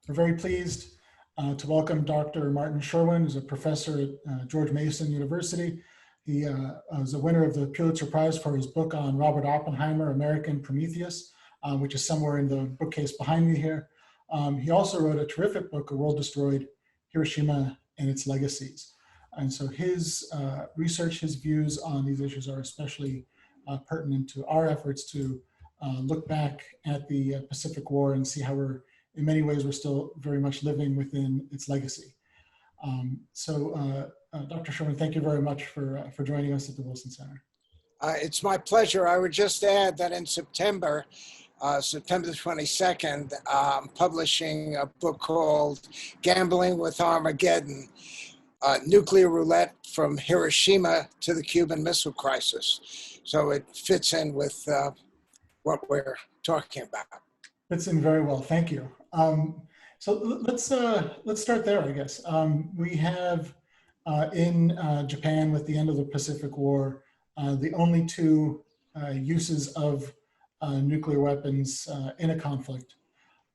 We're very pleased to welcome Dr. Martin Sherwin, who's a professor at George Mason University. He was a winner of the Pulitzer Prize for his book on Robert Oppenheimer, American Promethus, which is somewhere in the bookcase behind me here. He also wrote a terrific book, A World Destroyed, Hiroshima and Its Legacies. And so his research, his views on these issues are especially pertinent to our efforts to look back at the Pacific War and see how in many ways, we're still very much living within its legacy. Dr. Sherwin, thank you very much for joining us at the Wilson Center. It's my pleasure. I would just add that in September, September the 22nd, I'm publishing a book called Gambling with Armageddon, Nuclear Roulette from Hiroshima to the Cuban Missile Crisis. So it fits in with what we're talking about. Fits in very well, thank you. So let's start there, I guess. We have in Japan, with the end of the Pacific War, the only two uses of nuclear weapons in a conflict,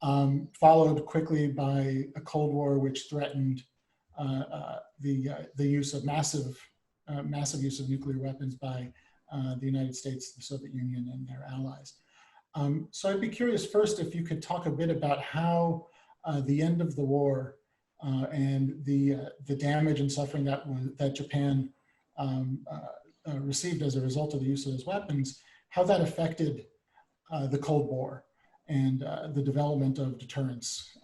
followed quickly by a Cold War, which threatened the use of massive use of nuclear weapons by the United States, the Soviet Union, and their allies. So I'd be curious first if you could talk a bit about how the end of the war and the damage and suffering that Japan received as a result of the use of those weapons, how that affected the Cold War and the development of deterrence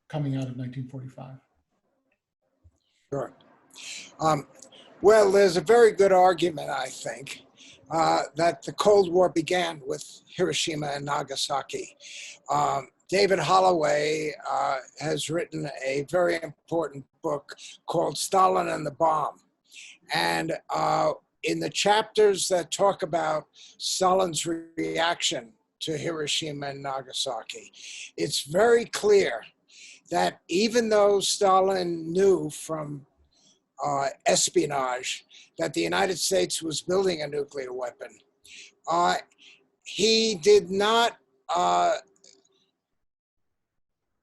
coming out of 1945. Sure. Well, there's a very good argument, I think, that the Cold War began with Hiroshima and Nagasaki. David Holloway has written a very important book called Stalin and the Bomb. And in the chapters that talk about Stalin's reaction to Hiroshima and Nagasaki, it's very clear that even though Stalin knew from espionage that the United States was building a nuclear weapon, he did not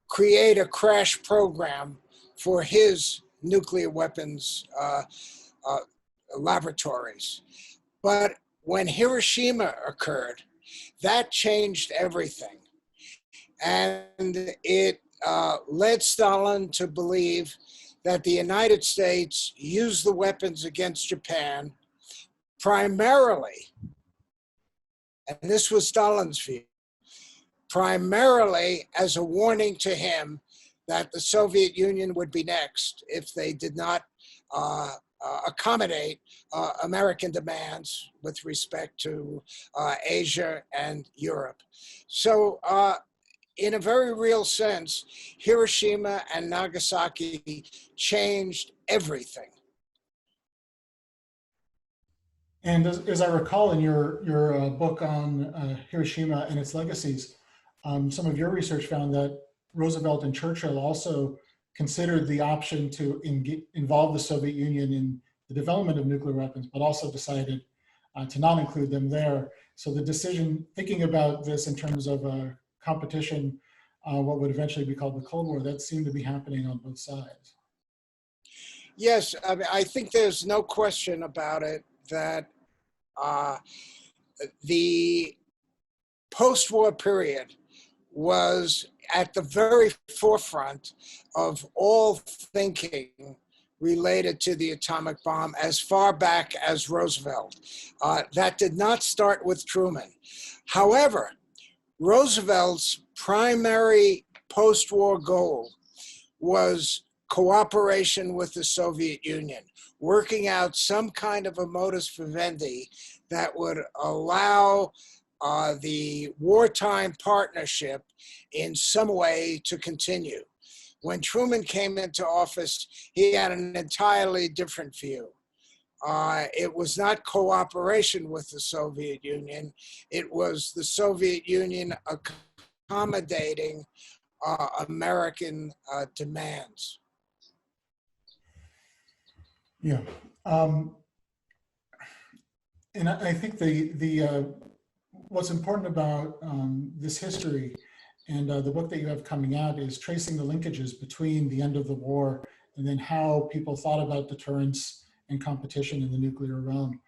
create a crash program for his nuclear weapons laboratories. But when Hiroshima occurred, that changed everything. And it led Stalin to believe that the United States used the weapons against Japan primarily, and this was Stalin's view, primarily as a warning to him that the Soviet Union would be next if they did not accommodate American demands with respect to Asia and Europe. So in a very real sense, Hiroshima and Nagasaki changed everything. And as I recall in your book on Hiroshima and its legacies, some of your research found that Roosevelt and Churchill also considered the option to involve the Soviet Union in the development of nuclear weapons, but also decided to not include them there. So the decision, thinking about this in terms of a competition, what would eventually be called the Cold War, that seemed to be happening on both sides. Yes, I mean, I think there's no question about it that the post-war period was at the very forefront of all thinking related to the atomic bomb as far back as Roosevelt. That did not start with Truman. However, Roosevelt's primary post-war goal was cooperation with the Soviet Union, working out some kind of a modus vivendi that would allow the wartime partnership in some way to continue. When Truman came into office, he had an entirely different view. It was not cooperation with the Soviet Union. It was the Soviet Union accommodating American demands. Yeah, and I think the what's important about this history And the book that you have coming out is tracing the linkages between the end of the war and then how people thought about deterrence and competition in the nuclear realm.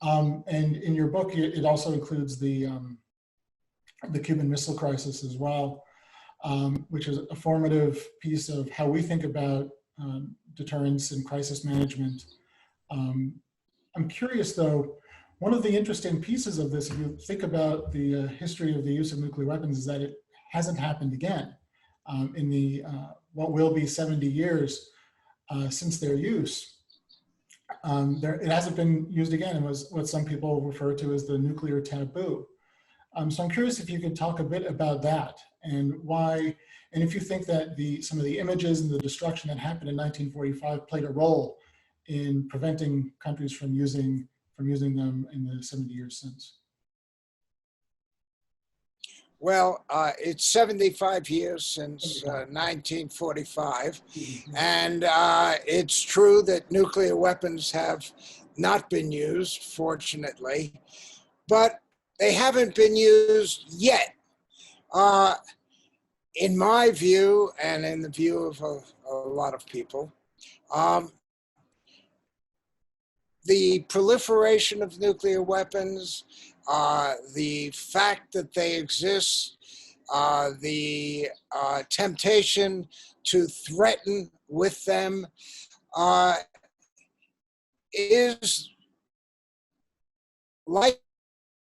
And in your book, it also includes the Cuban Missile Crisis as well, which is a formative piece of how we think about deterrence and crisis management. I'm curious, though, one of the interesting pieces of this, if you think about the history of the use of nuclear weapons, is that it hasn't happened again in the what will be 70 years since their use. It hasn't been used again. It was what some people refer to as the nuclear taboo. So I'm curious if you could talk a bit about that and why, and if you think that some of the images and the destruction that happened in 1945 played a role in preventing countries from using them in the 70 years since. Well, it's 75 years since 1945, and it's true that nuclear weapons have not been used, fortunately, but they haven't been used yet. In my view, and in the view of a lot of people, the proliferation of nuclear weapons, the fact that they exist, the temptation to threaten with them is likely,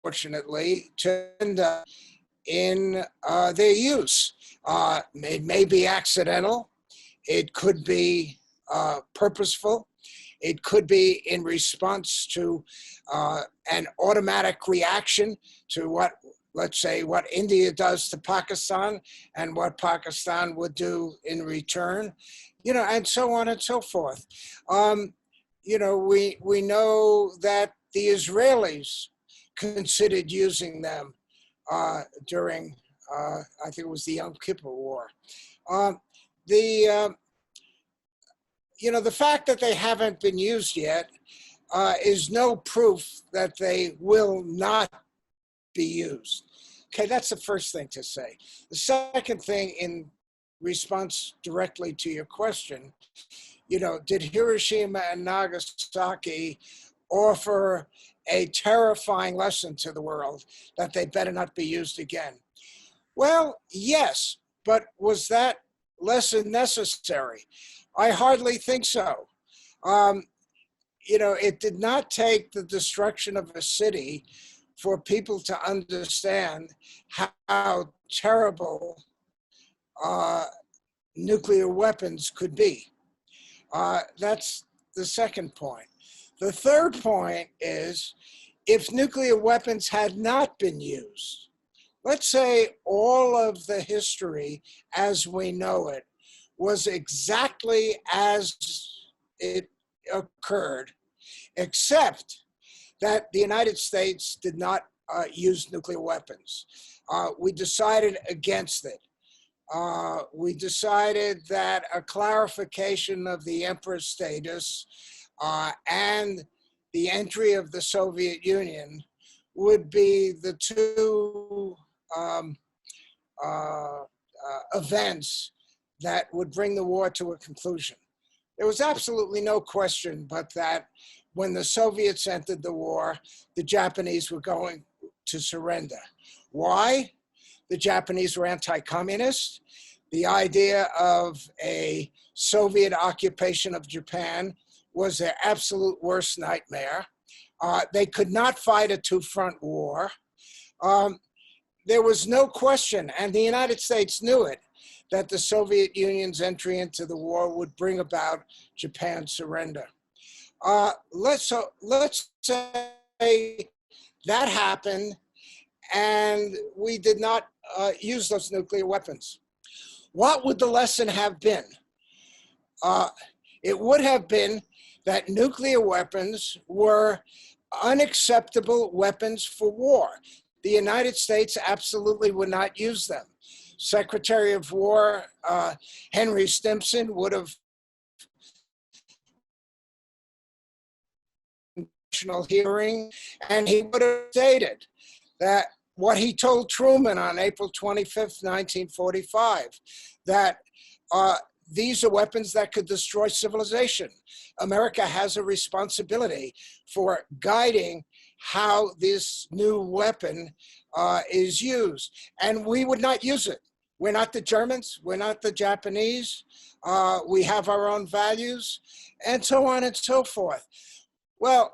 fortunately, to end up in their use. It may be accidental. It could be purposeful. It could be in response to an automatic reaction to what, let's say, what India does to Pakistan and what Pakistan would do in return, and so on and so forth. We know that the Israelis considered using them during, I think it was the Yom Kippur War. The fact that they haven't been used yet is no proof that they will not be used. Okay, that's the first thing to say. The second thing, in response directly to your question, did Hiroshima and Nagasaki offer a terrifying lesson to the world that they better not be used again? Well, yes, but was that lesson necessary? I hardly think so. It did not take the destruction of a city for people to understand how terrible nuclear weapons could be. That's the second point. The third point is, if nuclear weapons had not been used, let's say all of the history as we know it was exactly as it occurred, except that the United States did not use nuclear weapons. We decided against it. We decided that a clarification of the emperor status and the entry of the Soviet Union would be the two events that would bring the war to a conclusion. There was absolutely no question but that when the Soviets entered the war, the Japanese were going to surrender. Why? The Japanese were anti-communist. The idea of a Soviet occupation of Japan was their absolute worst nightmare. They could not fight a two-front war. There was no question, and the United States knew it, that the Soviet Union's entry into the war would bring about Japan's surrender. Let's say that happened and we did not use those nuclear weapons. What would the lesson have been? It would have been that nuclear weapons were unacceptable weapons for war. The United States absolutely would not use them. Secretary of War Henry Stimson would have national hearing, and he would have stated that what he told Truman on April 25th, 1945, that these are weapons that could destroy civilization. America has a responsibility for guiding how this new weapon is used. And we would not use it. We're not the Germans. We're not the Japanese. We have our own values, and so on and so forth. Well,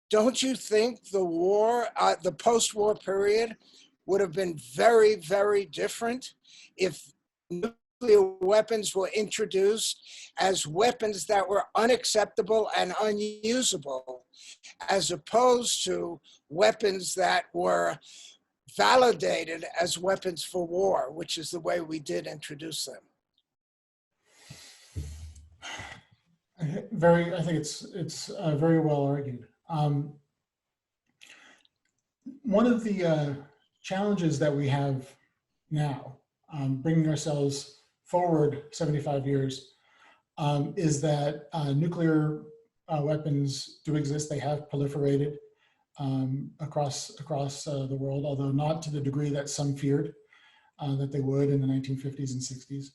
don't you think the war, the post-war period, would have been very, very different if nuclear weapons were introduced as weapons that were unacceptable and unusable, as opposed to weapons that were validated as weapons for war, which is the way we did introduce them? I think it's very well argued. One of the challenges that we have now, bringing ourselves forward 75 years, is that nuclear weapons do exist. They have proliferated across the world, although not to the degree that some feared that they would in the 1950s and 60s.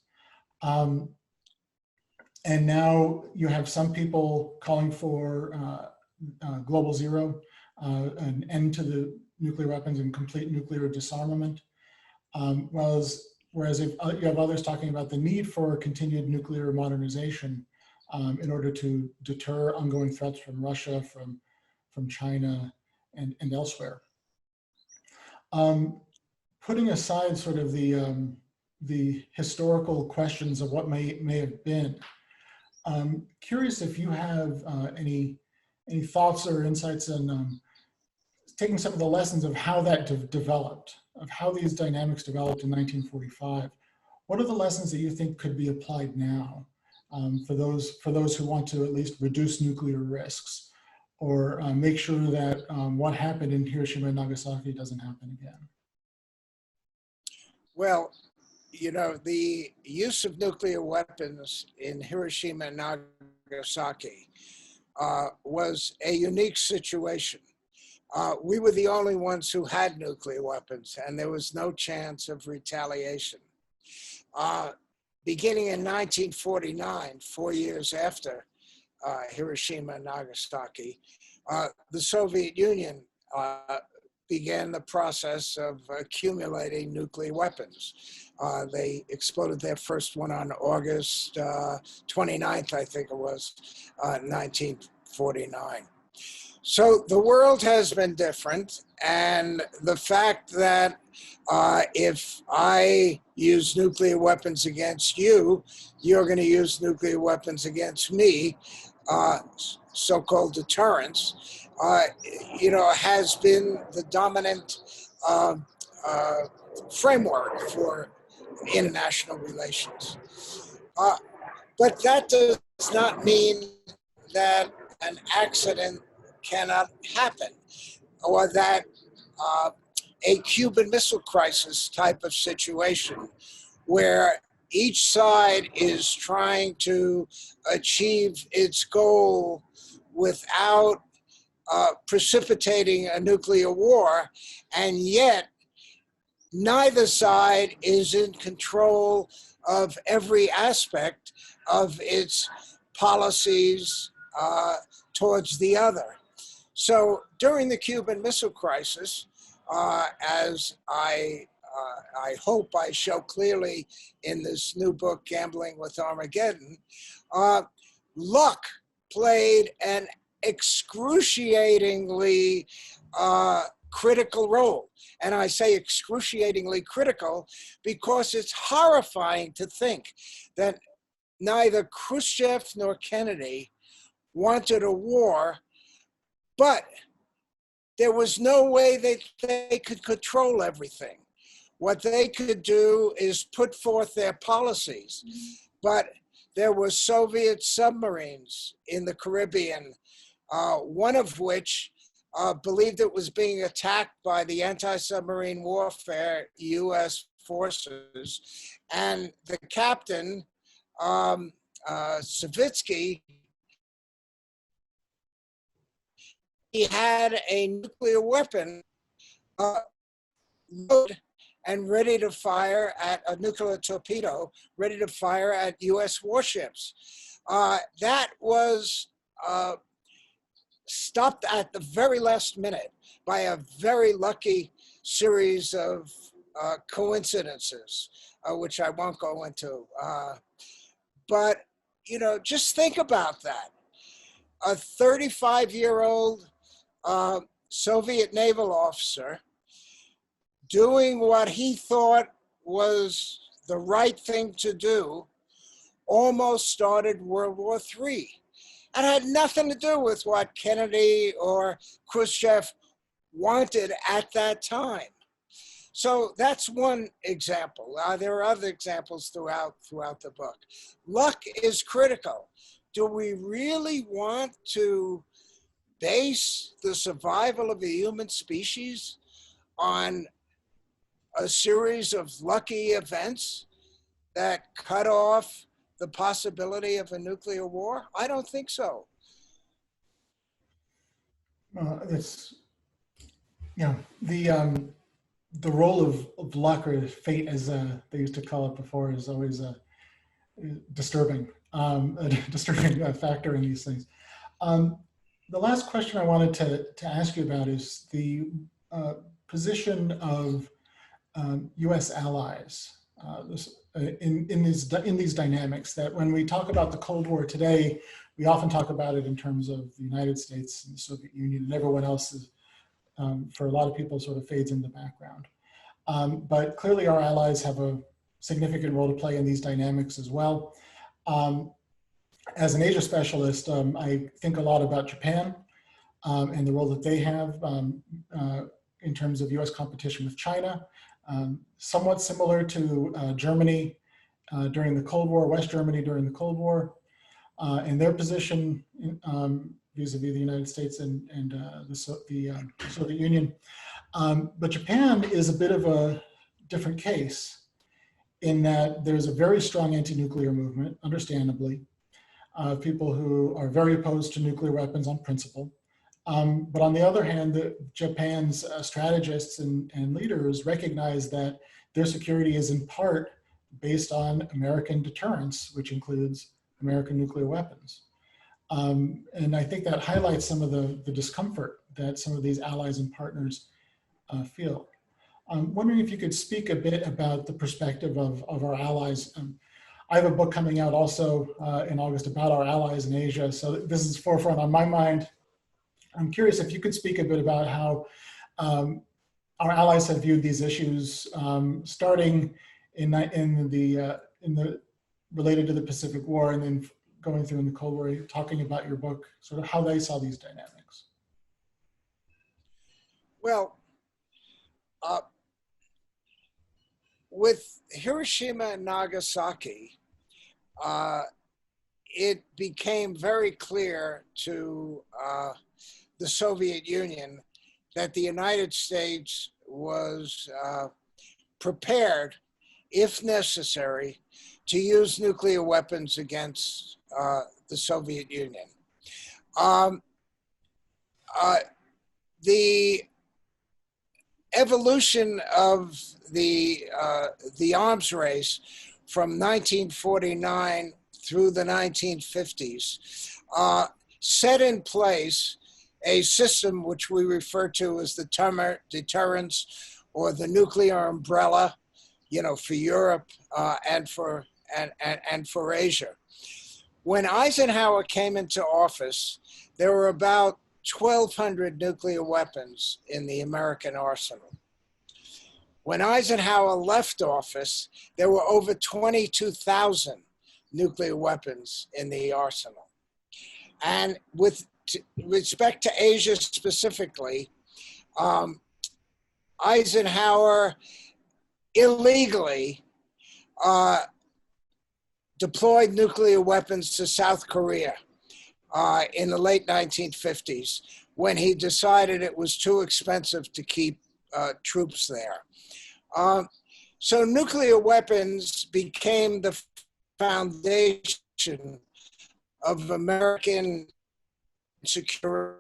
And now you have some people calling for global zero, an end to the nuclear weapons and complete nuclear disarmament. Whereas if you have others talking about the need for continued nuclear modernization in order to deter ongoing threats from Russia, from China, and elsewhere. Putting aside sort of the historical questions of what may have been, curious if you have any thoughts or insights on taking some of the lessons of how that developed, of how these dynamics developed in 1945. What are the lessons that you think could be applied now for those who want to at least reduce nuclear risks, or make sure that what happened in Hiroshima and Nagasaki doesn't happen again? Well, you know, the use of nuclear weapons in Hiroshima and Nagasaki was a unique situation. We were the only ones who had nuclear weapons, and there was no chance of retaliation. Beginning in 1949, 4 years after Hiroshima and Nagasaki, the Soviet Union began the process of accumulating nuclear weapons. They exploded their first one on August 29th, I think it was, 1949. So the world has been different, and the fact that if I use nuclear weapons against you, you're going to use nuclear weapons against me, so-called deterrence, you know, has been the dominant framework for international relations. But that does not mean that an accident cannot happen, or that a Cuban Missile Crisis type of situation where each side is trying to achieve its goal without precipitating a nuclear war, and yet neither side is in control of every aspect of its policies towards the other. So during the Cuban Missile Crisis, as I hope I show clearly in this new book, Gambling with Armageddon, luck played an excruciatingly critical role. And I say excruciatingly critical because it's horrifying to think that neither Khrushchev nor Kennedy wanted a war, but there was no way that they could control everything. What they could do is put forth their policies. But there were Soviet submarines in the Caribbean, one of which believed it was being attacked by the anti-submarine warfare U.S. forces. And the captain, Savitsky, he had a nuclear weapon loaded and ready to fire at a nuclear torpedo, ready to fire at US warships. That was stopped at the very last minute by a very lucky series of coincidences, which I won't go into. But, you know, just think about that. A 35-year-old Soviet naval officer doing what he thought was the right thing to do almost started World War III. It had nothing to do with what Kennedy or Khrushchev wanted at that time. So that's one example. There are other examples throughout the book. Luck is critical. Do we really want to base the survival of the human species on a series of lucky events that cut off the possibility of a nuclear war? I don't think so. It's, you know, the role of luck or fate, as they used to call it before, is always disturbing, a disturbing factor in these things. The last question I wanted to ask you about is the position of U.S. allies in these dynamics. That when we talk about the Cold War today, we often talk about it in terms of the United States and the Soviet Union, and everyone else is, for a lot of people, sort of fades in the background. But clearly, our allies have a significant role to play in these dynamics as well. As an Asia specialist, I think a lot about Japan and the role that they have in terms of U.S. competition with China. Somewhat similar to Germany during the Cold War, West Germany during the Cold War, and their position vis-a-vis the United States and the Soviet Union. But Japan is a bit of a different case in that there's a very strong anti-nuclear movement, understandably, people who are very opposed to nuclear weapons on principle. But on the other hand, Japan's strategists and leaders recognize that their security is in part based on American deterrence, which includes American nuclear weapons. And I think that highlights some of the discomfort that some of these allies and partners feel. I'm wondering if you could speak a bit about the perspective of our allies. I have a book coming out also in August about our allies in Asia, so this is forefront on my mind. I'm curious if you could speak a bit about how our allies have viewed these issues, starting in the related to the Pacific War, and then going through in the Cold War, talking about your book, sort of how they saw these dynamics. Well, with Hiroshima and Nagasaki, it became very clear to the Soviet Union that the United States was prepared, if necessary, to use nuclear weapons against the Soviet Union. The evolution of the arms race from 1949 through the 1950s set in place a system which we refer to as the deterrence, or the nuclear umbrella, you know, for Europe and for Asia. When Eisenhower came into office, there were about 1,200 nuclear weapons in the American arsenal. When Eisenhower left office, there were over 22,000 nuclear weapons in the arsenal. And with respect to Asia specifically, Eisenhower illegally deployed nuclear weapons to South Korea in the late 1950s, when he decided it was too expensive to keep troops there. So nuclear weapons became the foundation of American security.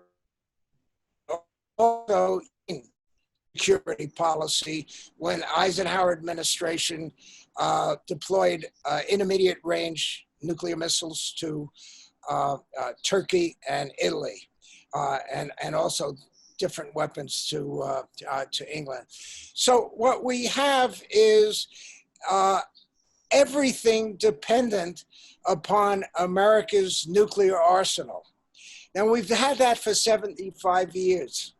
Also, security policy when Eisenhower administration deployed intermediate range nuclear missiles to Turkey and Italy, and also different weapons to England. So what we have is everything dependent upon America's nuclear arsenal. Now, we've had that for 75 years.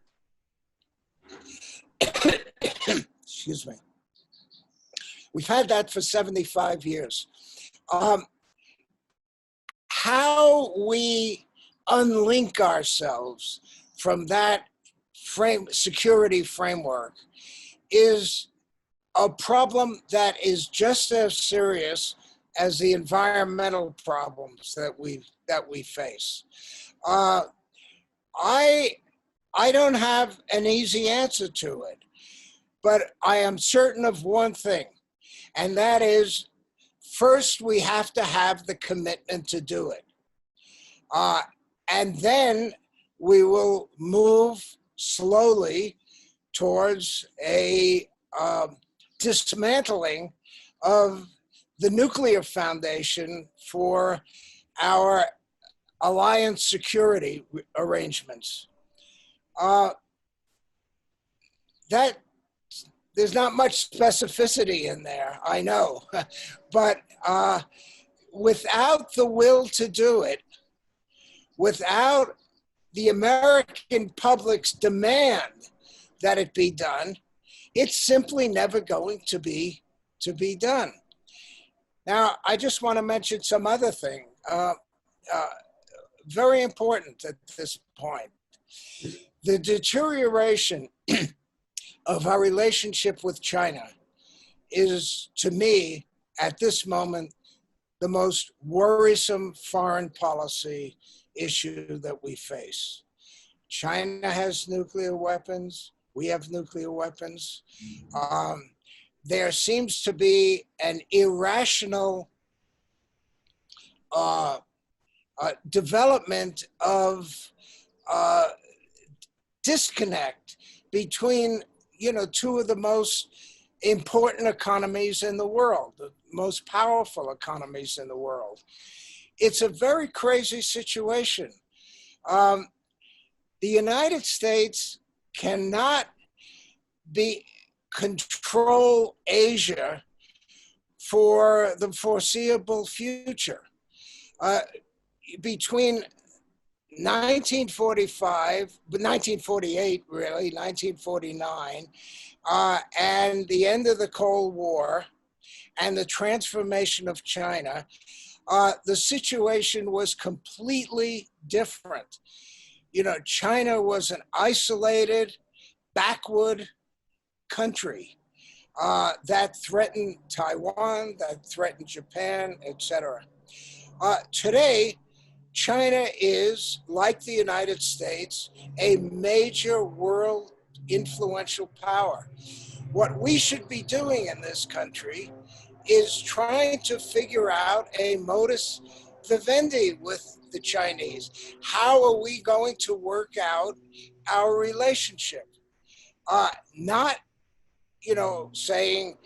Excuse me. We've had that for 75 years. How we unlink ourselves from that security framework is a problem that is just as serious as the environmental problems that we face. I don't have an easy answer to it, but I am certain of one thing, and that is, first we have to have the commitment to do it, and then we will move slowly towards a dismantling of the nuclear foundation for our alliance security arrangements. That there's not much specificity in there, I know, but without the will to do it, without the American public's demand that it be done, it's simply never going to be done. Now, I just want to mention some other thing, very important at this point. The deterioration of our relationship with China is, to me, at this moment, the most worrisome foreign policy issue that we face. China has nuclear weapons. We have nuclear weapons. There seems to be an irrational development of disconnect between, two of the most important economies in the world, the most powerful economies in the world. It's a very crazy situation. The United States cannot control Asia for the foreseeable future. Between 1948, really, 1949, and the end of the Cold War and the transformation of China, the situation was completely different. China was an isolated, backward country that threatened Taiwan, that threatened Japan, etc. Today, China is, like the United States, a major world influential power. What we should be doing in this country is trying to figure out a modus vivendi with the Chinese. How are we going to work out our relationship? Not, saying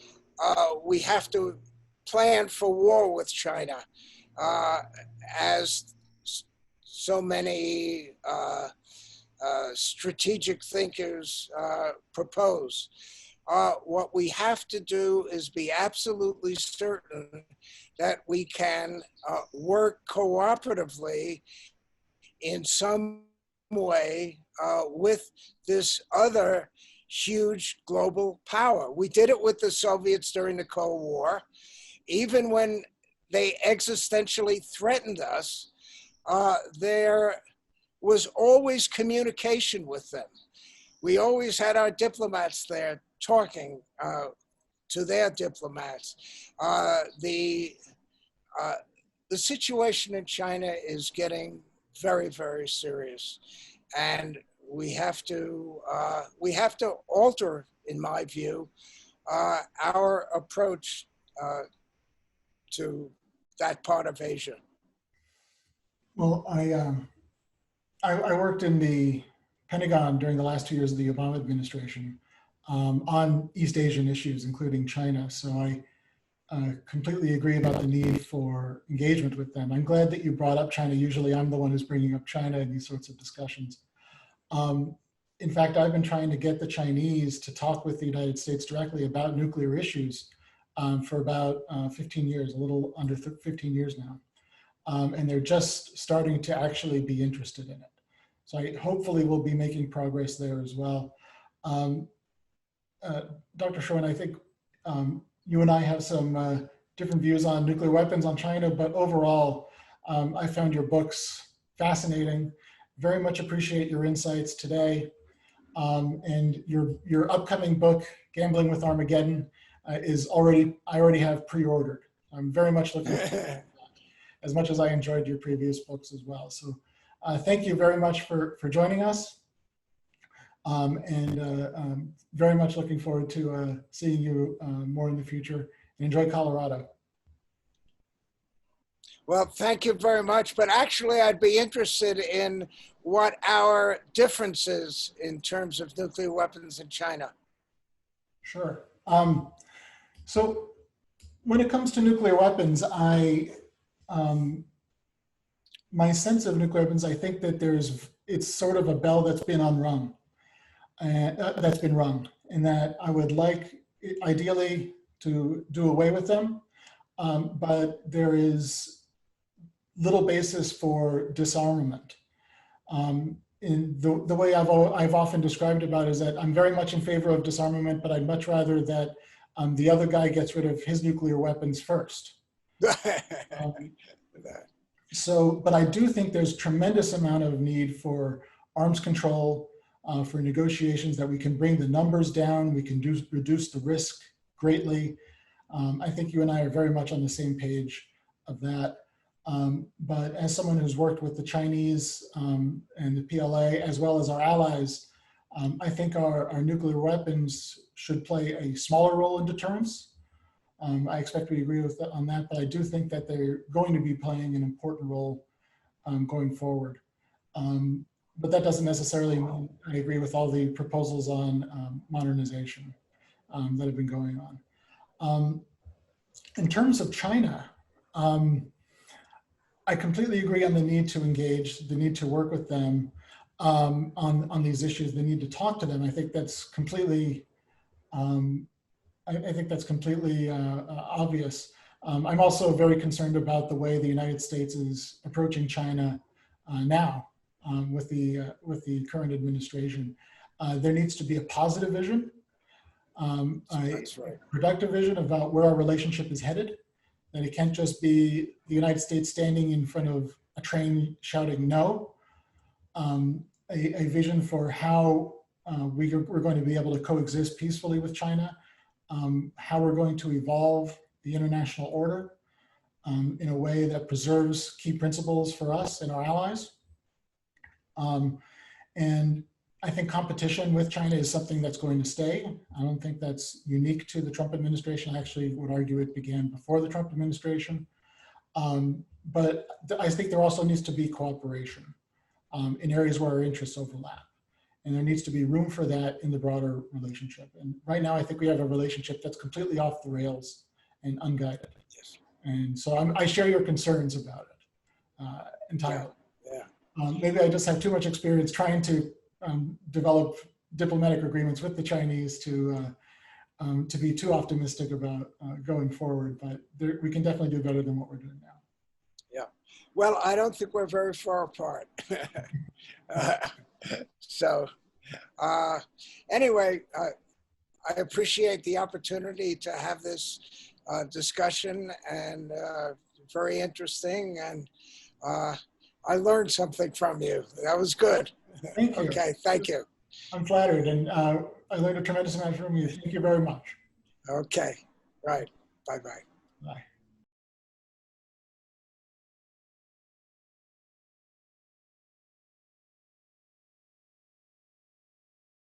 we have to plan for war with China, as so many strategic thinkers propose. What we have to do is be absolutely certain that we can work cooperatively in some way with this other huge global power. We did it with the Soviets during the Cold War. Even when they existentially threatened us, there was always communication with them. We always had our diplomats there talking to their diplomats. The situation in China is getting very, very serious, and we have to alter, in my view, our approach to that part of Asia. Well, I worked in the Pentagon during the last 2 years of the Obama administration, on East Asian issues, including China. So I completely agree about the need for engagement with them. I'm glad that you brought up China. Usually I'm the one who's bringing up China in these sorts of discussions. In fact, I've been trying to get the Chinese to talk with the United States directly about nuclear issues for about 15 years, a little under 15 years now. And they're just starting to actually be interested in it. So hopefully we'll be making progress there as well. Dr. Sherwin, I think you and I have some different views on nuclear weapons on China, but overall, I found your books fascinating. Very much appreciate your insights today. And your upcoming book, Gambling with Armageddon, I already have pre-ordered. I'm very much looking forward to that, as much as I enjoyed your previous books as well. So thank you very much for joining us. Very much looking forward to seeing you more in the future. And enjoy Colorado. Well, thank you very much. But actually, I'd be interested in what our differences in terms of nuclear weapons in China. Sure. So when it comes to nuclear weapons, my sense of nuclear weapons, I think that it's sort of a bell that's been unrung, that's been rung, and that I would like, ideally, to do away with them, but there is little basis for disarmament. In the way I've often described about it is that I'm very much in favor of disarmament, but I'd much rather that the other guy gets rid of his nuclear weapons first. But I do think there's tremendous amount of need for arms control, for negotiations, that we can bring the numbers down, we can reduce the risk greatly. I think you and I are very much on the same page of that. But as someone who's worked with the Chinese and the PLA, as well as our allies, I think our nuclear weapons should play a smaller role in deterrence. I expect we agree on that, but I do think that they're going to be playing an important role going forward. But that doesn't necessarily mean I agree with all the proposals on modernization that have been going on. In terms of China, I completely agree on the need to engage, the need to work with them on these issues, the need to talk to them. I think that's completely, I think that's completely obvious. I'm also very concerned about the way the United States is approaching China now with the current administration. There needs to be a positive vision, That's right. a productive vision about where our relationship is headed. That it can't just be the United States standing in front of a train shouting no. A vision for how we're going to be able to coexist peacefully with China, how we're going to evolve the international order in a way that preserves key principles for us and our allies. And I think competition with China is something that's going to stay. I don't think that's unique to the Trump administration. I actually would argue it began before the Trump administration. But I think there also needs to be cooperation in areas where our interests overlap. And there needs to be room for that in the broader relationship. And right now, I think we have a relationship that's completely off the rails and unguided. Yes. And so I share your concerns about it entirely. Yeah. Maybe I just have too much experience trying to develop diplomatic agreements with the Chinese to be too optimistic about going forward, but we can definitely do better than what we're doing now. Yeah. Well, I don't think we're very far apart. Anyway, I appreciate the opportunity to have this discussion, and very interesting, and I learned something from you. That was good. Thank you. Okay, thank you. I'm flattered, and I learned a tremendous amount from you. Thank you very much. Okay, right. Bye-bye. Bye.